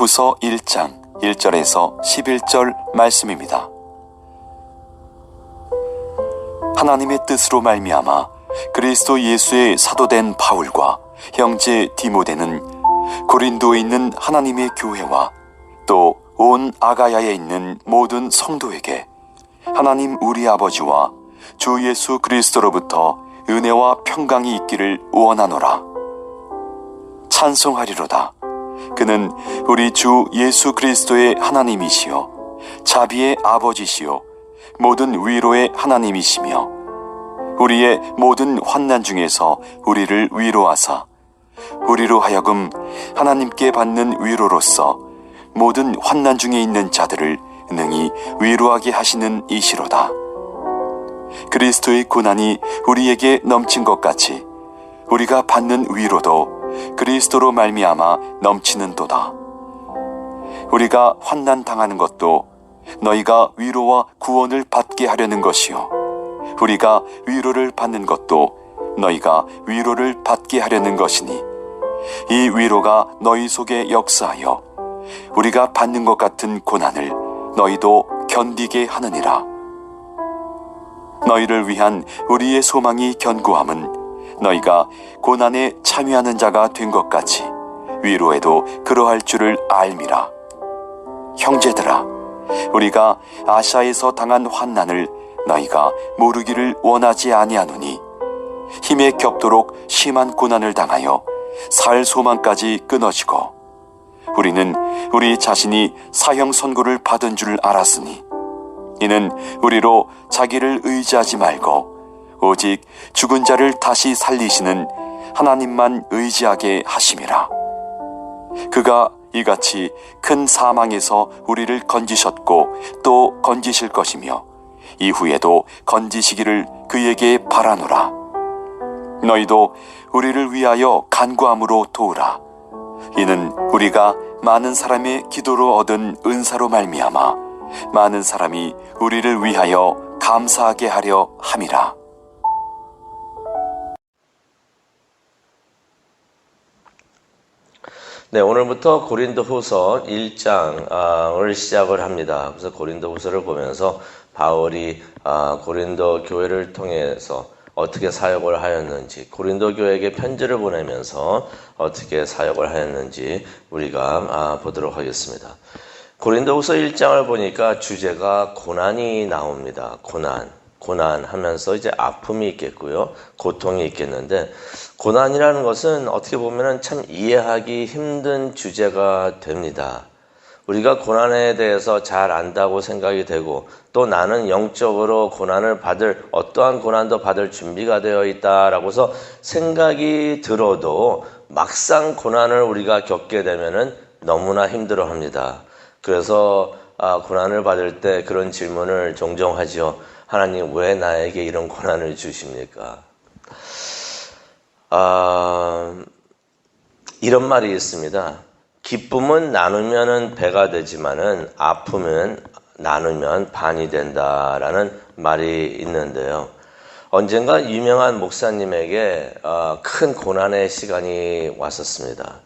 후서 1장 1절에서 11절 말씀입니다. 하나님의 뜻으로 말미암아 그리스도 예수의 사도된 바울과 형제 디모데는 고린도에 있는 하나님의 교회와 또 온 아가야에 있는 모든 성도에게 하나님 우리 아버지와 주 예수 그리스도로부터 은혜와 평강이 있기를 원하노라. 찬송하리로다. 그는 우리 주 예수 그리스도의 하나님이시요 자비의 아버지시요 모든 위로의 하나님이시며 우리의 모든 환난 중에서 우리를 위로하사 우리로 하여금 하나님께 받는 위로로서 모든 환난 중에 있는 자들을 능히 위로하게 하시는 이시로다. 그리스도의 고난이 우리에게 넘친 것 같이 우리가 받는 위로도 그리스도로 말미암아 넘치는도다. 우리가 환난 당하는 것도 너희가 위로와 구원을 받게 하려는 것이요 우리가 위로를 받는 것도 너희가 위로를 받게 하려는 것이니 이 위로가 너희 속에 역사하여 우리가 받는 것 같은 고난을 너희도 견디게 하느니라. 너희를 위한 우리의 소망이 견고함은 너희가 고난에 참여하는 자가 된 것 같이 위로에도 그러할 줄을 알미라. 형제들아, 우리가 아시아에서 당한 환난을 너희가 모르기를 원하지 아니하노니 힘에 겹도록 심한 고난을 당하여 살 소망까지 끊어지고 우리는 우리 자신이 사형 선고를 받은 줄 알았으니 이는 우리로 자기를 의지하지 말고 오직 죽은 자를 다시 살리시는 하나님만 의지하게 하심이라. 그가 이같이 큰 사망에서 우리를 건지셨고 또 건지실 것이며 이후에도 건지시기를 그에게 바라노라. 너희도 우리를 위하여 간구함으로 도우라. 이는 우리가 많은 사람의 기도로 얻은 은사로 말미암아 많은 사람이 우리를 위하여 감사하게 하려 함이라. 네, 오늘부터 고린도후서 1장을 시작을 합니다. 그래서 고린도후서를 보면서 바울이 고린도 교회를 통해서 어떻게 사역을 하였는지, 고린도 교회에게 편지를 보내면서 어떻게 사역을 하였는지 우리가 보도록 하겠습니다. 고린도후서 1장을 보니까 주제가 고난이 나옵니다. 고난 하면서 이제 아픔이 있겠고요. 고통이 있겠는데, 고난이라는 것은 어떻게 보면 참 이해하기 힘든 주제가 됩니다. 우리가 고난에 대해서 잘 안다고 생각이 되고, 또 나는 영적으로 고난을 받을, 어떠한 고난도 받을 준비가 되어 있다라고서 생각이 들어도 막상 고난을 우리가 겪게 되면은 너무나 힘들어 합니다. 그래서 고난을 받을 때 그런 질문을 종종 하지요. 하나님, 왜 나에게 이런 고난을 주십니까? 이런 말이 있습니다. 기쁨은 나누면은 배가 되지만은 아픔은 나누면 반이 된다라는 말이 있는데요. 언젠가 유명한 목사님에게 큰 고난의 시간이 왔었습니다.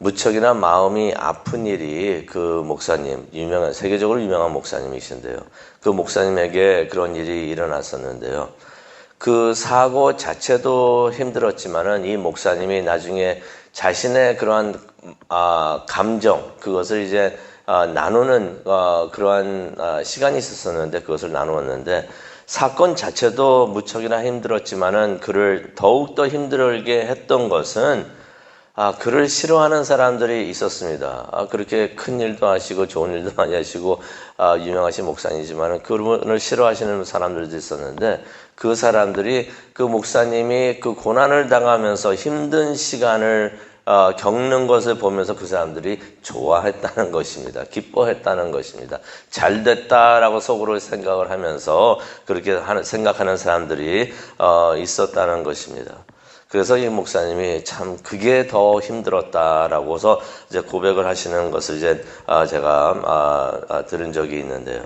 무척이나 마음이 아픈 일이 그 목사님, 세계적으로 유명한 목사님이신데요. 그 목사님에게 그런 일이 일어났었는데요. 그 사고 자체도 힘들었지만은 이 목사님이 나중에 자신의 그러한 감정, 그것을 이제 나누는 그러한 시간이 있었었는데, 그것을 나누었는데, 사건 자체도 무척이나 힘들었지만은 그를 더욱더 힘들게 했던 것은 그를 싫어하는 사람들이 있었습니다. 그렇게 큰 일도 하시고 좋은 일도 많이 하시고 유명하신 목사님이지만 그분을 싫어하시는 사람들도 있었는데, 그 사람들이 그 목사님이 그 고난을 당하면서 힘든 시간을 겪는 것을 보면서 그 사람들이 좋아했다는 것입니다. 기뻐했다는 것입니다. 잘 됐다라고 속으로 생각을 하면서 그렇게 생각하는 사람들이 있었다는 것입니다. 그래서 이 목사님이 참 그게 더 힘들었다라고서 이제 고백을 하시는 것을 이제 제가 들은 적이 있는데요.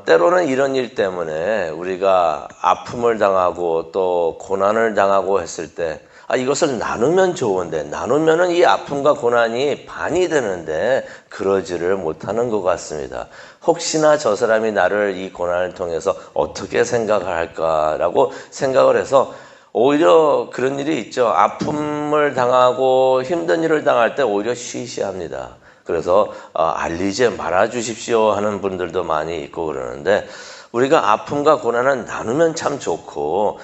때로는 이런 일 때문에 우리가 아픔을 당하고 또 고난을 당하고 했을 때 이것을 나누면 좋은데, 나누면은 이 아픔과 고난이 반이 되는데 그러지를 못하는 것 같습니다. 혹시나 저 사람이 나를 이 고난을 통해서 어떻게 생각을 할까라고 생각을 해서 오히려 그런 일이 있죠. 아픔을 당하고 힘든 일을 당할 때 오히려 쉬쉬합니다. 그래서 알리지 말아 주십시오 하는 분들도 많이 있고 그러는데, 우리가 아픔과 고난은 나누면 참 좋고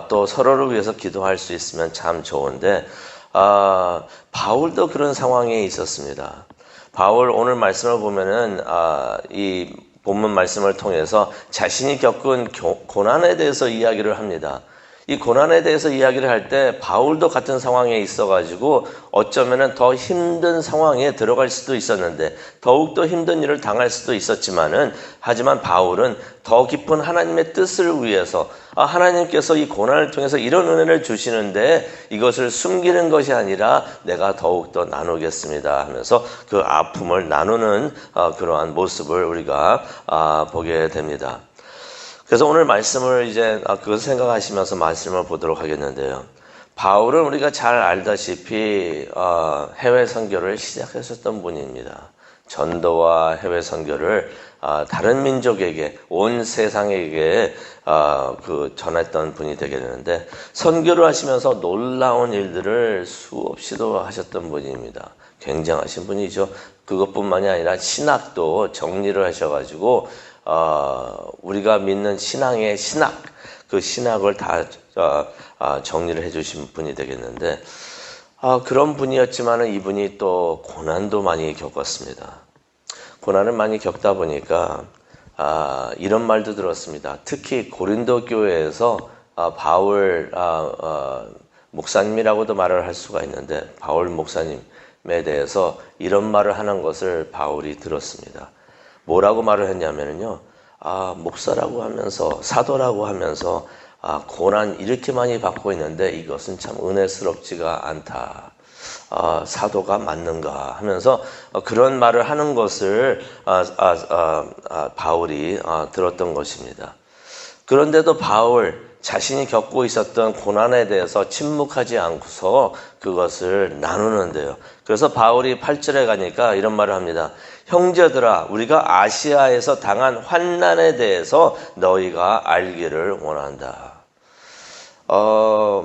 또 서로를 위해서 기도할 수 있으면 참 좋은데, 바울도 그런 상황에 있었습니다. 바울 오늘 말씀을 보면은 이 본문 말씀을 통해서 자신이 겪은 고난에 대해서 이야기를 합니다. 이 고난에 대해서 이야기를 할 때 바울도 같은 상황에 있어가지고 어쩌면은 더 힘든 상황에 들어갈 수도 있었는데, 더욱더 힘든 일을 당할 수도 있었지만은, 하지만 바울은 더 깊은 하나님의 뜻을 위해서 하나님께서 이 고난을 통해서 이런 은혜를 주시는데 이것을 숨기는 것이 아니라 내가 더욱더 나누겠습니다 하면서 그 아픔을 나누는 그러한 모습을 우리가 보게 됩니다. 그래서 오늘 말씀을 이제 그것을 생각하시면서 말씀을 보도록 하겠는데요. 바울은 우리가 잘 알다시피 해외 선교를 시작했었던 분입니다. 전도와 해외 선교를 다른 민족에게, 온 세상에게 전했던 분이 되게 되는데, 선교를 하시면서 놀라운 일들을 수없이도 하셨던 분입니다. 굉장하신 분이죠. 그것뿐만이 아니라 신학도 정리를 하셔가지고 우리가 믿는 신앙의 신학, 그 신학을 다 정리를 해주신 분이 되겠는데, 그런 분이었지만은 이분이 또 고난도 많이 겪었습니다. 고난을 많이 겪다 보니까 이런 말도 들었습니다. 특히 고린도 교회에서 바울 목사님이라고도 말을 할 수가 있는데, 바울 목사님에 대해서 이런 말을 하는 것을 바울이 들었습니다. 뭐라고 말을 했냐면요, 목사라고 하면서, 사도라고 하면서 고난 이렇게 많이 받고 있는데 이것은 참 은혜스럽지가 않다. 사도가 맞는가 하면서 그런 말을 하는 것을 바울이 들었던 것입니다. 그런데도 바울 자신이 겪고 있었던 고난에 대해서 침묵하지 않고서 그것을 나누는데요. 그래서 바울이 8절에 가니까 이런 말을 합니다. 형제들아, 우리가 아시아에서 당한 환난에 대해서 너희가 알기를 원한다.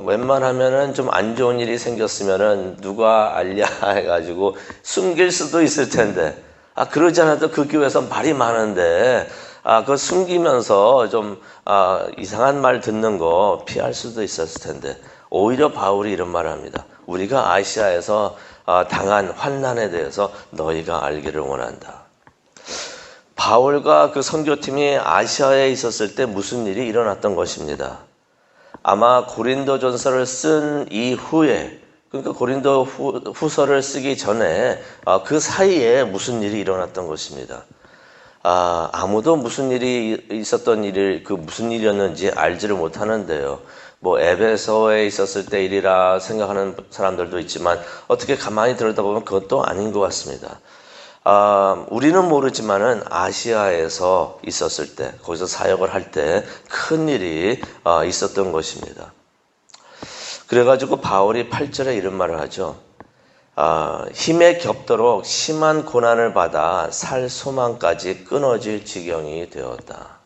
웬만하면은 좀 안 좋은 일이 생겼으면은 누가 알냐 해가지고 숨길 수도 있을 텐데, 그러지 않아도 그 교회에서 말이 많은데, 그거 숨기면서 좀, 이상한 말 듣는 거 피할 수도 있었을 텐데, 오히려 바울이 이런 말을 합니다. 우리가 아시아에서 당한 환난에 대해서 너희가 알기를 원한다. 바울과 그 선교팀이 아시아에 있었을 때 무슨 일이 일어났던 것입니다. 아마 고린도전서를 쓴 이후에, 그러니까 고린도 후서를 쓰기 전에 그 사이에 무슨 일이 일어났던 것입니다. 아무도 무슨 일이 있었던 일을, 그 무슨 일이었는지 알지를 못하는데요. 뭐 에베소에 있었을 때 일이라 생각하는 사람들도 있지만 어떻게 가만히 들여다보면 그것도 아닌 것 같습니다. 우리는 모르지만은 아시아에서 있었을 때, 거기서 사역을 할 때 큰 일이 있었던 것입니다. 그래가지고 바울이 8절에 이런 말을 하죠. 힘에 겹도록 심한 고난을 받아 살 소망까지 끊어질 지경이 되었다.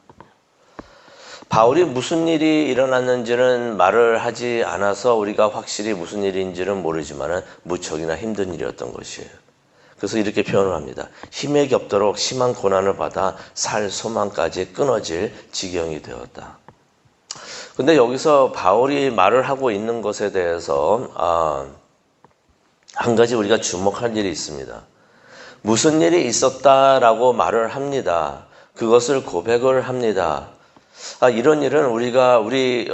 바울이 무슨 일이 일어났는지는 말을 하지 않아서 우리가 확실히 무슨 일인지는 모르지만은 무척이나 힘든 일이었던 것이에요. 그래서 이렇게 표현을 합니다. 힘에 겹도록 심한 고난을 받아 살 소망까지 끊어질 지경이 되었다. 근데 여기서 바울이 말을 하고 있는 것에 대해서 한 가지 우리가 주목할 일이 있습니다. 무슨 일이 있었다라고 말을 합니다. 그것을 고백을 합니다. 이런 일은 우리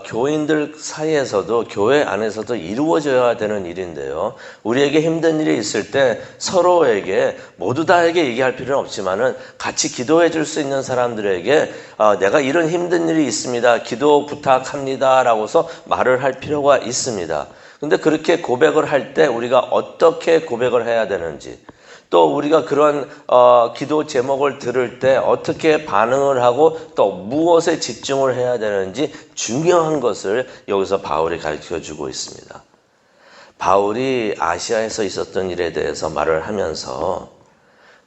교인들 사이에서도, 교회 안에서도 이루어져야 되는 일인데요. 우리에게 힘든 일이 있을 때 서로에게, 모두 다에게 얘기할 필요는 없지만은 같이 기도해 줄 수 있는 사람들에게 내가 이런 힘든 일이 있습니다, 기도 부탁합니다 라고서 말을 할 필요가 있습니다. 근데 그렇게 고백을 할 때 우리가 어떻게 고백을 해야 되는지, 또 우리가 그런 기도 제목을 들을 때 어떻게 반응을 하고 또 무엇에 집중을 해야 되는지 중요한 것을 여기서 바울이 가르쳐주고 있습니다. 바울이 아시아에서 있었던 일에 대해서 말을 하면서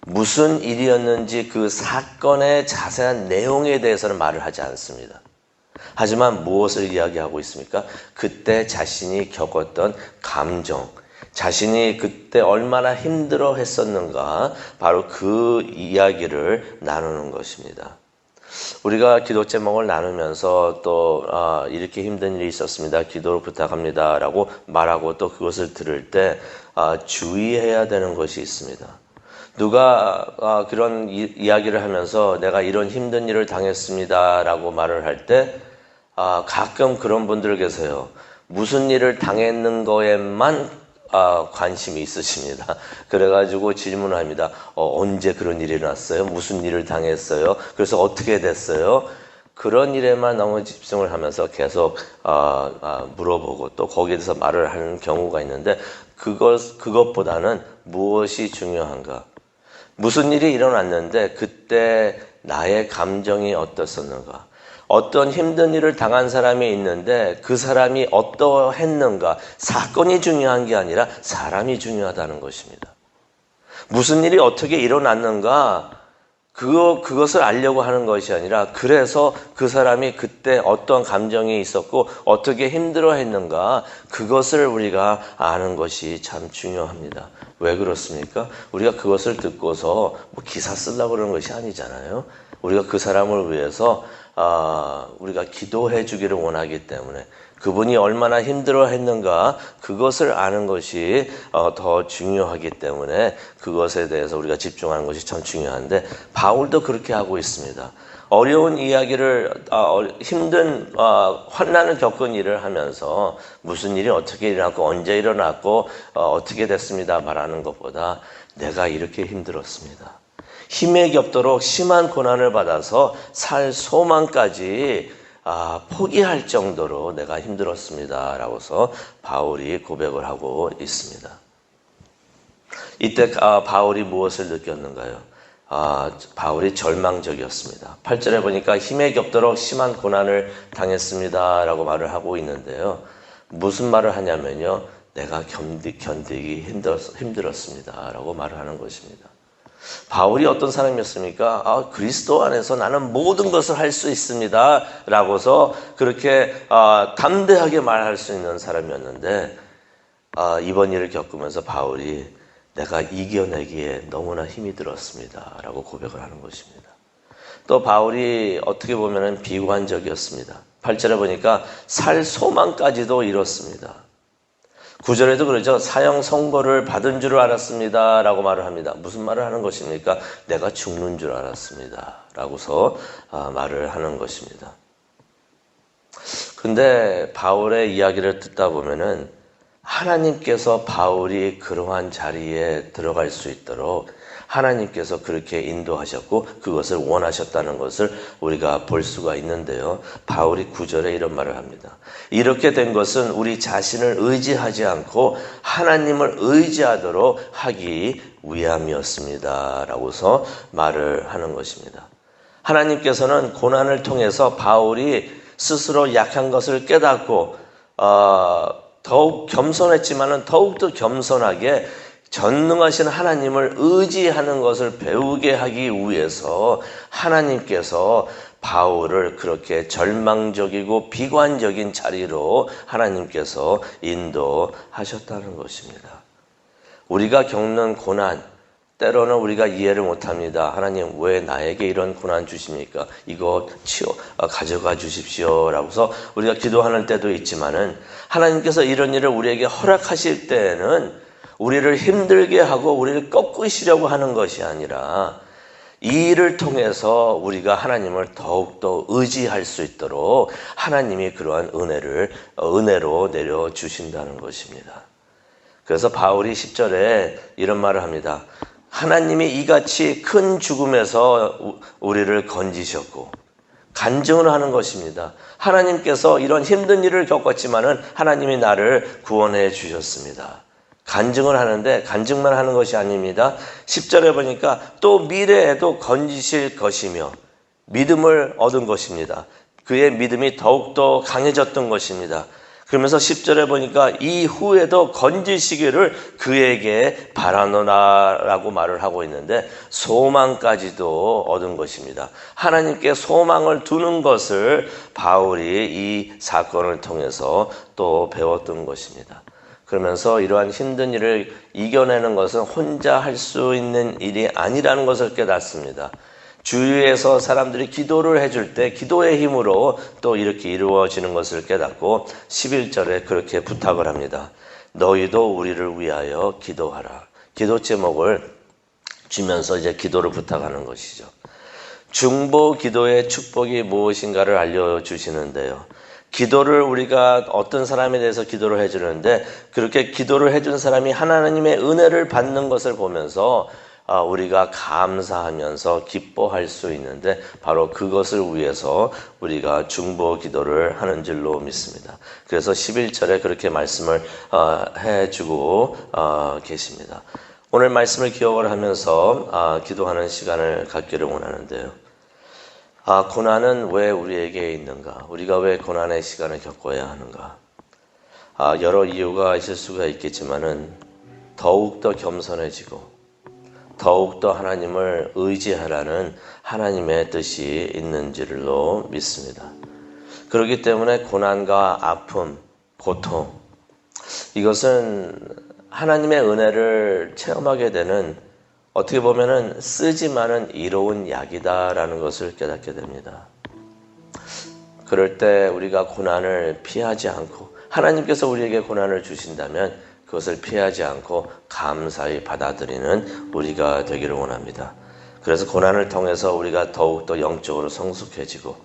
무슨 일이었는지 그 사건의 자세한 내용에 대해서는 말을 하지 않습니다. 하지만 무엇을 이야기하고 있습니까? 그때 자신이 겪었던 감정, 자신이 그때 얼마나 힘들어 했었는가, 바로 그 이야기를 나누는 것입니다. 우리가 기도 제목을 나누면서 또 이렇게 힘든 일이 있었습니다. 기도를 부탁합니다 라고 말하고 또 그것을 들을 때 주의해야 되는 것이 있습니다. 누가 그런 이야기를 하면서 내가 이런 힘든 일을 당했습니다 라고 말을 할 때 가끔 그런 분들 계세요. 무슨 일을 당했는 거에만 관심이 있으십니다. 그래가지고 질문을 합니다. 언제 그런 일이 일어났어요? 무슨 일을 당했어요? 그래서 어떻게 됐어요? 그런 일에만 너무 집중을 하면서 계속 물어보고 또 거기에 대해서 말을 하는 경우가 있는데 그것보다는 무엇이 중요한가? 무슨 일이 일어났는데 그때 나의 감정이 어떻었는가? 어떤 힘든 일을 당한 사람이 있는데 그 사람이 어떠했는가? 사건이 중요한 게 아니라 사람이 중요하다는 것입니다. 무슨 일이 어떻게 일어났는가? 그것을 알려고 하는 것이 아니라 그래서 그 사람이 그때 어떤 감정이 있었고 어떻게 힘들어 했는가? 그것을 우리가 아는 것이 참 중요합니다. 왜 그렇습니까? 우리가 그것을 듣고서 기사 쓰려고 그러는 것이 아니잖아요. 우리가 그 사람을 위해서 우리가 기도해 주기를 원하기 때문에 그분이 얼마나 힘들어 했는가 그것을 아는 것이 더 중요하기 때문에 그것에 대해서 우리가 집중하는 것이 참 중요한데 바울도 그렇게 하고 있습니다. 어려운 이야기를 힘든 환난을 겪은 일을 하면서 무슨 일이 어떻게 일어났고 언제 일어났고 어떻게 됐습니다 말하는 것보다 내가 이렇게 힘들었습니다. 힘에 겹도록 심한 고난을 받아서 살 소망까지 포기할 정도로 내가 힘들었습니다 라고서 바울이 고백을 하고 있습니다. 이때 바울이 무엇을 느꼈는가요? 바울이 절망적이었습니다. 8절에 보니까 힘에 겹도록 심한 고난을 당했습니다 라고 말을 하고 있는데요. 무슨 말을 하냐면요. 내가 견디기 힘들었습니다 라고 말을 하는 것입니다. 바울이 어떤 사람이었습니까? 그리스도 안에서 나는 모든 것을 할 수 있습니다 라고서 그렇게 담대하게 말할 수 있는 사람이었는데 이번 일을 겪으면서 바울이 내가 이겨내기에 너무나 힘이 들었습니다 라고 고백을 하는 것입니다. 또 바울이 어떻게 보면 비관적이었습니다. 8절에 보니까 살 소망까지도 잃었습니다. 9절에도 그러죠. 사형 선고를 받은 줄 알았습니다 라고 말을 합니다. 무슨 말을 하는 것입니까? 내가 죽는 줄 알았습니다 라고서 말을 하는 것입니다. 근데 바울의 이야기를 듣다 보면은 하나님께서 바울이 그러한 자리에 들어갈 수 있도록 하나님께서 그렇게 인도하셨고 그것을 원하셨다는 것을 우리가 볼 수가 있는데요. 바울이 9절에 이런 말을 합니다. 이렇게 된 것은 우리 자신을 의지하지 않고 하나님을 의지하도록 하기 위함이었습니다 라고서 말을 하는 것입니다. 하나님께서는 고난을 통해서 바울이 스스로 약한 것을 깨닫고 더욱 겸손했지만은 더욱더 겸손하게 전능하신 하나님을 의지하는 것을 배우게 하기 위해서 하나님께서 바울을 그렇게 절망적이고 비관적인 자리로 하나님께서 인도하셨다는 것입니다. 우리가 겪는 고난, 때로는 우리가 이해를 못합니다. 하나님 왜 나에게 이런 고난 주십니까? 이거 가져가 주십시오 라고서 우리가 기도하는 때도 있지만은 하나님께서 이런 일을 우리에게 허락하실 때에는 우리를 힘들게 하고 우리를 꺾으시려고 하는 것이 아니라 이 일을 통해서 우리가 하나님을 더욱더 의지할 수 있도록 하나님이 그러한 은혜로 내려주신다는 것입니다. 그래서 바울이 10절에 이런 말을 합니다. 하나님이 이같이 큰 죽음에서 우리를 건지셨고 간증을 하는 것입니다. 하나님께서 이런 힘든 일을 겪었지만은 하나님이 나를 구원해 주셨습니다. 간증을 하는데 간증만 하는 것이 아닙니다. 10절에 보니까 또 미래에도 건지실 것이며 믿음을 얻은 것입니다. 그의 믿음이 더욱더 강해졌던 것입니다. 그러면서 10절에 보니까 이후에도 건지시기를 그에게 바라노라라고 말을 하고 있는데 소망까지도 얻은 것입니다. 하나님께 소망을 두는 것을 바울이 이 사건을 통해서 또 배웠던 것입니다. 그러면서 이러한 힘든 일을 이겨내는 것은 혼자 할 수 있는 일이 아니라는 것을 깨닫습니다. 주위에서 사람들이 기도를 해줄 때 기도의 힘으로 또 이렇게 이루어지는 것을 깨닫고 11절에 그렇게 부탁을 합니다. 너희도 우리를 위하여 기도하라. 기도 제목을 주면서 이제 기도를 부탁하는 것이죠. 중보 기도의 축복이 무엇인가를 알려주시는데요. 기도를 우리가 어떤 사람에 대해서 기도를 해주는데 그렇게 기도를 해준 사람이 하나님의 은혜를 받는 것을 보면서 우리가 감사하면서 기뻐할 수 있는데 바로 그것을 위해서 우리가 중보 기도를 하는 줄로 믿습니다. 그래서 11절에 그렇게 말씀을 해주고 계십니다. 오늘 말씀을 기억을 하면서 기도하는 시간을 갖기를 원하는데요. 고난은 왜 우리에게 있는가? 우리가 왜 고난의 시간을 겪어야 하는가? 여러 이유가 있을 수가 있겠지만은 더욱더 겸손해지고 더욱더 하나님을 의지하라는 하나님의 뜻이 있는 줄로 믿습니다. 그렇기 때문에 고난과 아픔, 고통 이것은 하나님의 은혜를 체험하게 되는 어떻게 보면은 쓰지만은 이로운 약이다라는 것을 깨닫게 됩니다. 그럴 때 우리가 고난을 피하지 않고 하나님께서 우리에게 고난을 주신다면 그것을 피하지 않고 감사히 받아들이는 우리가 되기를 원합니다. 그래서 고난을 통해서 우리가 더욱더 영적으로 성숙해지고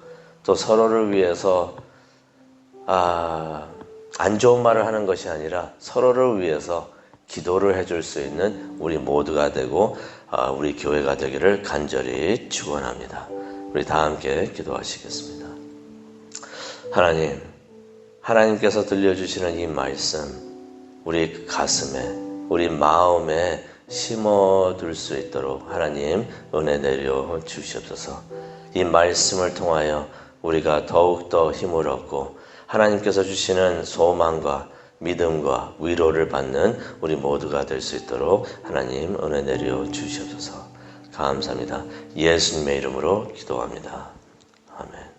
또 서로를 위해서 안 좋은 말을 하는 것이 아니라 서로를 위해서 기도를 해줄 수 있는 우리 모두가 되고 우리 교회가 되기를 간절히 축원합니다. 우리 다 함께 기도하시겠습니다. 하나님께서 들려주시는 이 말씀 우리 가슴에 우리 마음에 심어둘 수 있도록 하나님 은혜 내려 주시옵소서. 이 말씀을 통하여 우리가 더욱더 힘을 얻고 하나님께서 주시는 소망과 믿음과 위로를 받는 우리 모두가 될 수 있도록 하나님 은혜 내려 주시옵소서. 감사합니다. 예수님의 이름으로 기도합니다. 아멘.